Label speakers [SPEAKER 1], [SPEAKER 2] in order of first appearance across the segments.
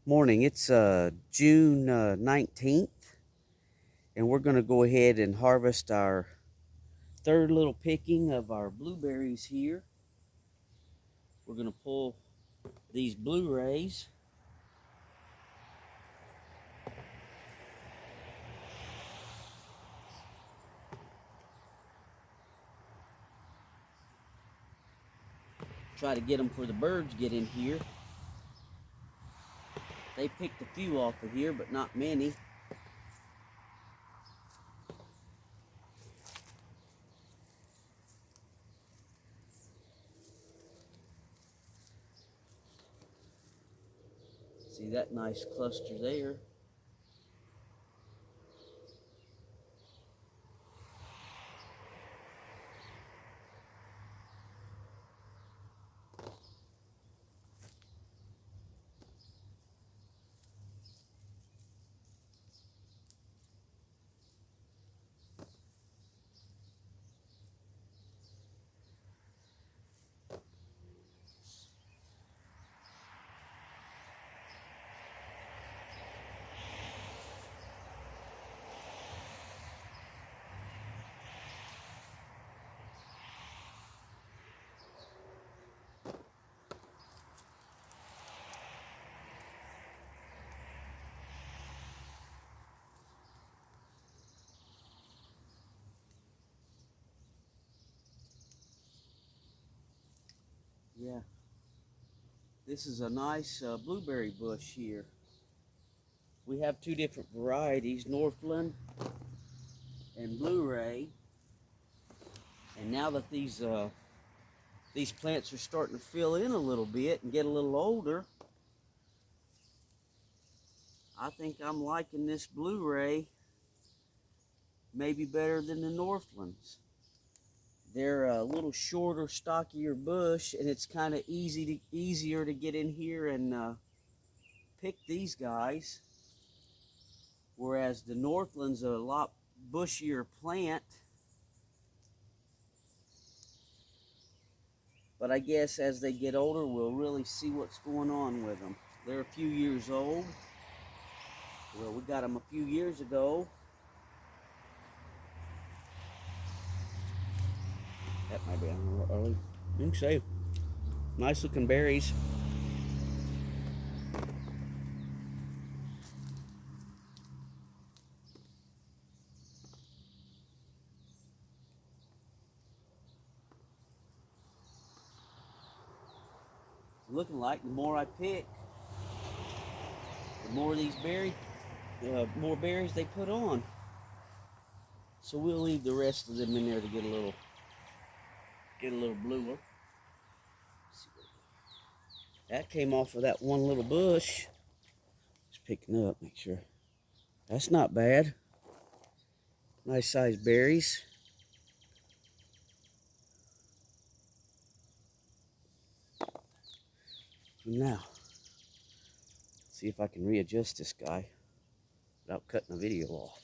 [SPEAKER 1] Morning. It's June 19th, and we're going to go ahead and harvest our third little picking of our blueberries here. We're going to pull these Blu-rays. Try to get them before the birds get in here. They picked a few off of here, but not many. See that nice cluster there? Yeah. This is a nice blueberry bush here. We have two different varieties, Northland and Blu-Ray. And now that these plants are starting to fill in a little bit and get a little older, I think I'm liking this Blu-Ray maybe better than the Northlands. They're a little shorter, stockier bush, and it's kind of easier to get in here and pick these guys. Whereas the Northland's a lot bushier plant. But I guess as they get older, we'll really see what's going on with them. They're a few years old. Well, we got them a few years ago. That might be a little early. You can say, nice looking berries. Looking like the more I pick, the more these more berries they put on. So we'll leave the rest of them in there to get a little bluer. That came off of that one little bush. Just picking up, make sure. That's not bad. Nice sized berries. Now, see if I can readjust this guy without cutting the video off.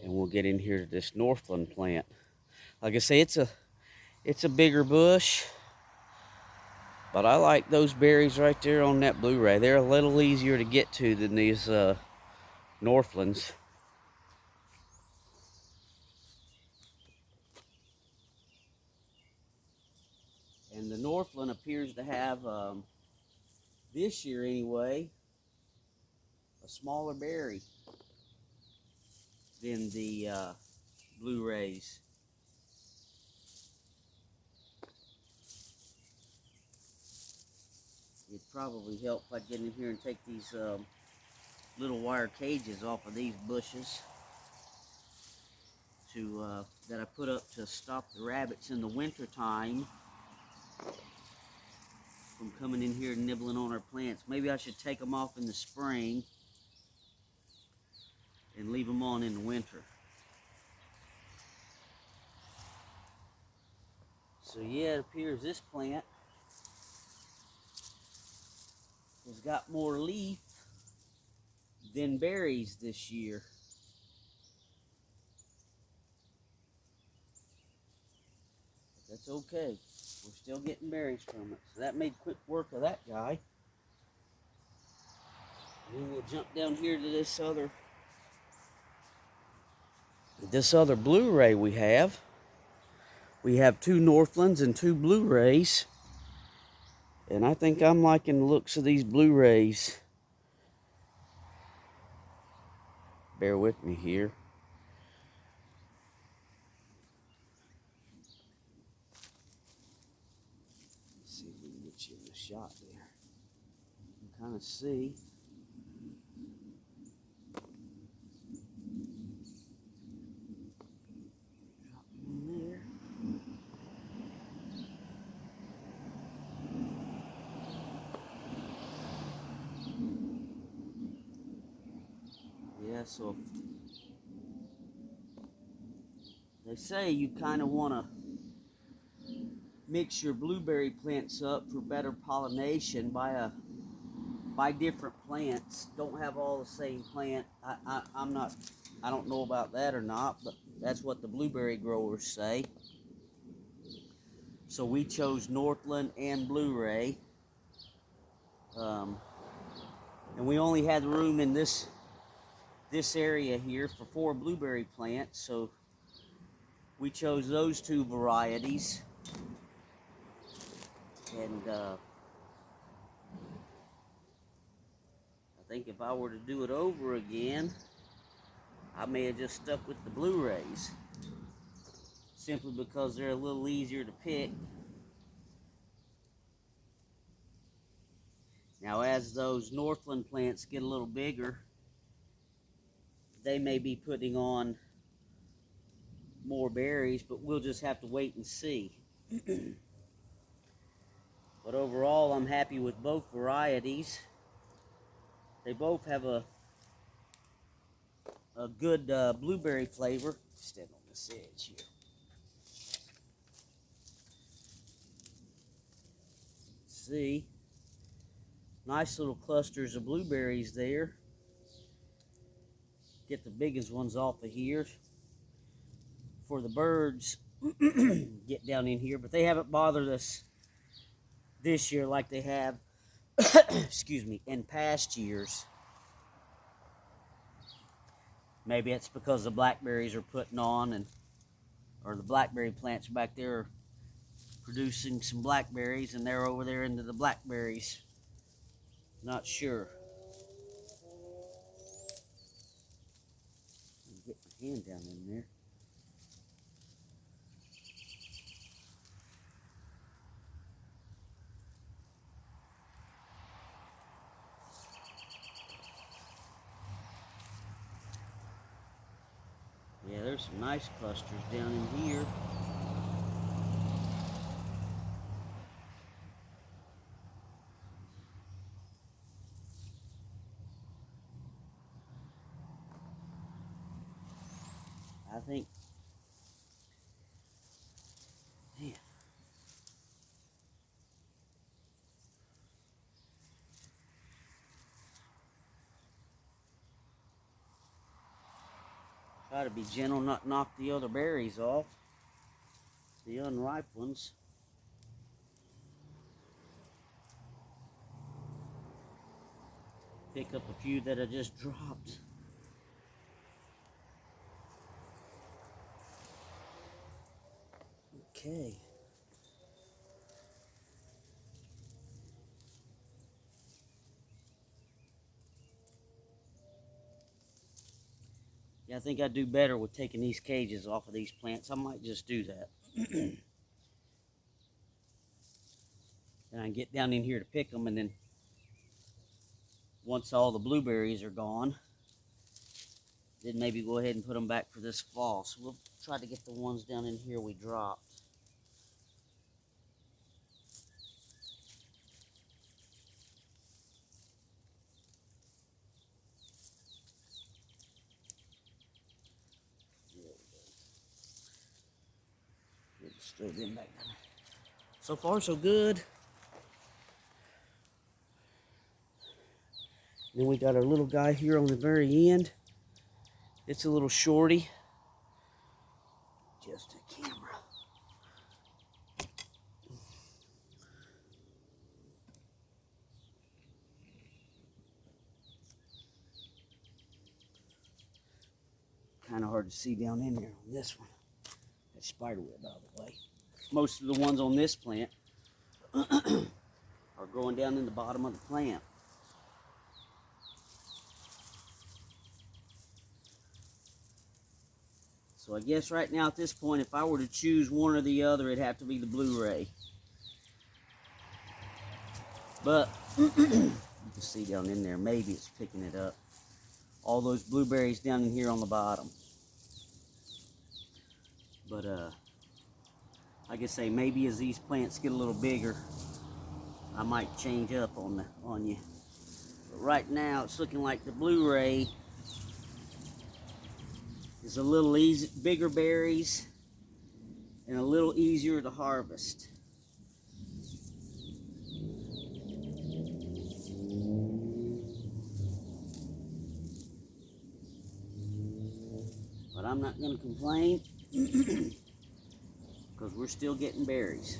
[SPEAKER 1] And we'll get in here to this Northland plant. Like I say, it's a bigger bush, but I like those berries right there on that Blu-ray. They're a little easier to get to than these Northlands. And the Northland appears to have, this year anyway, a smaller berry than the Blu-rays. It'd probably help if I get in here and take these little wire cages off of these bushes that I put up to stop the rabbits in the winter time from coming in here and nibbling on our plants. Maybe I should take them off in the spring and leave them on in the winter. So yeah, it appears this plant has got more leaf than berries this year. It's okay. We're still getting berries from it. So that made quick work of that guy. And then we'll jump down here to this other Blu-ray we have. We have 2 Northlands and 2 Blu-rays. And I think I'm liking the looks of these Blu-rays. Bear with me here. Let's see if we can get you in the shot there. You can kind of see. Drop in there. Yeah, so they say you kind of want to mix your blueberry plants up for better pollination by different plants. Don't have all the same plant. I don't know about that or not, but that's what the blueberry growers say. So we chose Northland and Blu-ray. And we only had room in this area here for 4 blueberry plants, so we chose those 2 varieties. And I think if I were to do it over again, I may have just stuck with the Blu-rays, simply because they're a little easier to pick. Now, as those Northland plants get a little bigger, they may be putting on more berries, but we'll just have to wait and see. But overall, I'm happy with both varieties. They both have a good blueberry flavor. Stand on this edge here. See, nice little clusters of blueberries there. Get the biggest ones off of here for the birds. Get down in here, but they haven't bothered us this year like they have excuse me, in past years. Maybe it's because the blackberries are putting on, or the blackberry plants back there are producing some blackberries, and they're over there into the blackberries. Not sure. Get my hand down in there. Yeah, there's some nice clusters down in here. I think, man, try to be gentle, not knock the other berries off, the unripe ones. Pick up a few that I just dropped. Okay. Yeah, I think I'd do better with taking these cages off of these plants. I might just do that. And I can get down in here to pick them, and then once all the blueberries are gone, then maybe go ahead and put them back for this fall. So we'll try to get the ones down in here we dropped. We'll just throw them back down. So far, so good. Then we got our little guy here on the very end. It's a little shorty. Just a camera. kind of hard to see down in there on this one. That spider web out of the way. Most of the ones on this plant are growing down in the bottom of the plant. So I guess right now at this point, if I were to choose one or the other, it'd have to be the Blu-ray. But you can see down in there, maybe it's picking it up. All those blueberries down in here on the bottom. But like I say, maybe as these plants get a little bigger, I might change up on you. But right now, it's looking like the Blu-ray is a little bigger berries and a little easier to harvest. But I'm not going to complain because we're still getting berries.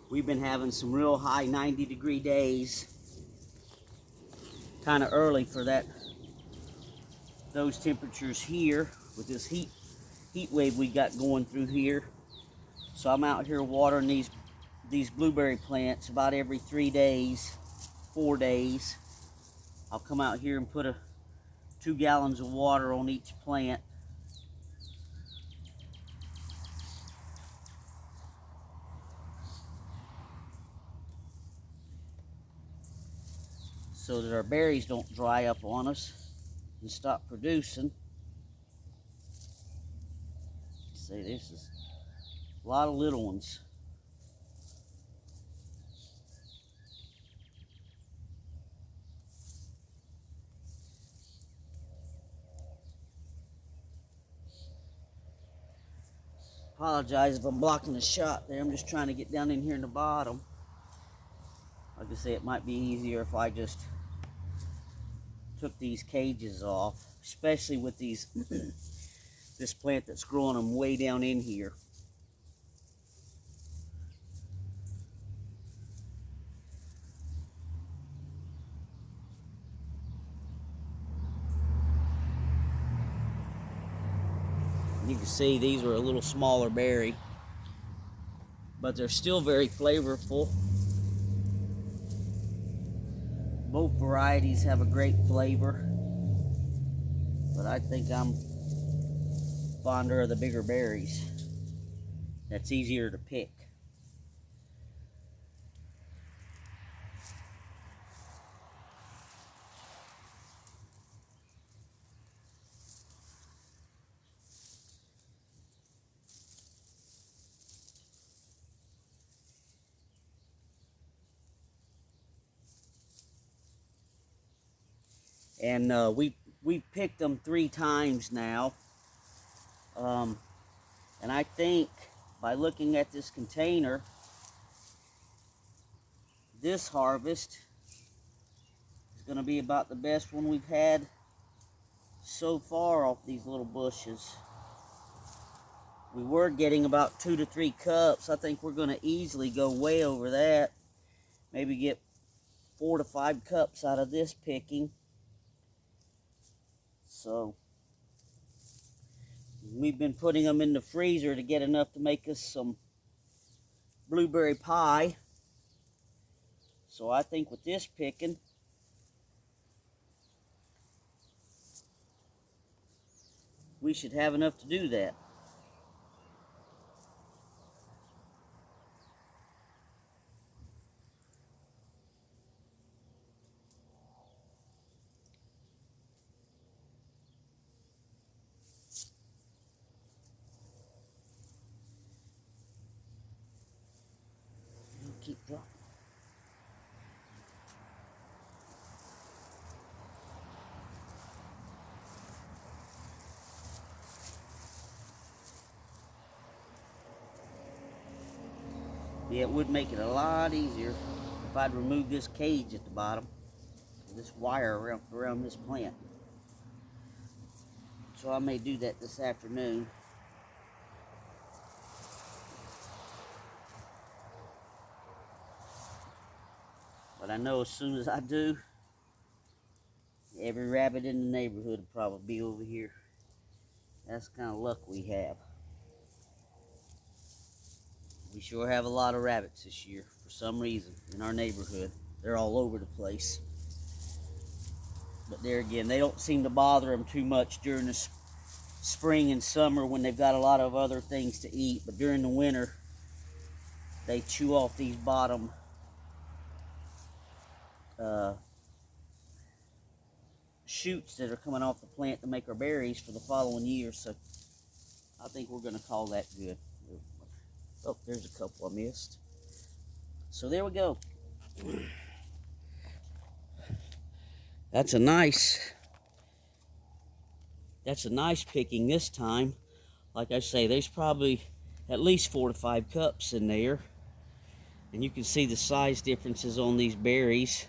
[SPEAKER 1] We've been having some real high 90-degree days, kind of early for those temperatures here with this heat wave we got going through here. So I'm out here watering these blueberry plants about every 3 days, 4 days. I'll come out here and put 2 gallons of water on each plant. So that our berries don't dry up on us and stop producing. See, this is a lot of little ones. Apologize if I'm blocking the shot there. I'm just trying to get down in here in the bottom. Like I say, it might be easier if I just took these cages off, especially with these this plant that's growing them way down in here. You can see these are a little smaller berry, but they're still very flavorful. Both varieties have a great flavor, but I think I'm fonder of the bigger berries. That's easier to pick. And we picked them 3 times now. And I think by looking at this container, this harvest is going to be about the best one we've had so far off these little bushes. We were getting about 2 to 3 cups. I think we're going to easily go way over that. Maybe get 4 to 5 cups out of this picking. So we've been putting them in the freezer to get enough to make us some blueberry pie. So I think with this picking, we should have enough to do that. Keep dropping. Yeah, it would make it a lot easier if I'd remove this cage at the bottom, this wire around this plant. So I may do that this afternoon. But I know as soon as I do, every rabbit in the neighborhood will probably be over here. That's the kind of luck we have. We sure have a lot of rabbits this year for some reason in our neighborhood. They're all over the place. But there again, they don't seem to bother them too much during the spring and summer when they've got a lot of other things to eat. But during the winter, they chew off these bottom shoots that are coming off the plant to make our berries for the following year. So I think we're going to call that good. Oh, there's a couple I missed. So there we go. That's a nice picking this time. Like I say, there's probably at least 4 to 5 cups in there. And you can see the size differences on these berries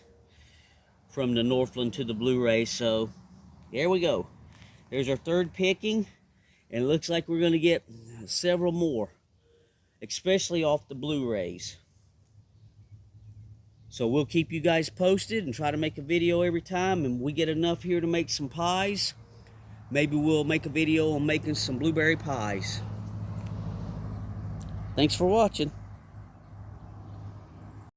[SPEAKER 1] from the Northland to the Blu-ray. So there we go. There's our third picking. And it looks like we're going to get several more, especially off the Blu-rays. So we'll keep you guys posted and try to make a video every time. And we get enough here to make some pies. Maybe we'll make a video on making some blueberry pies. Thanks for watching.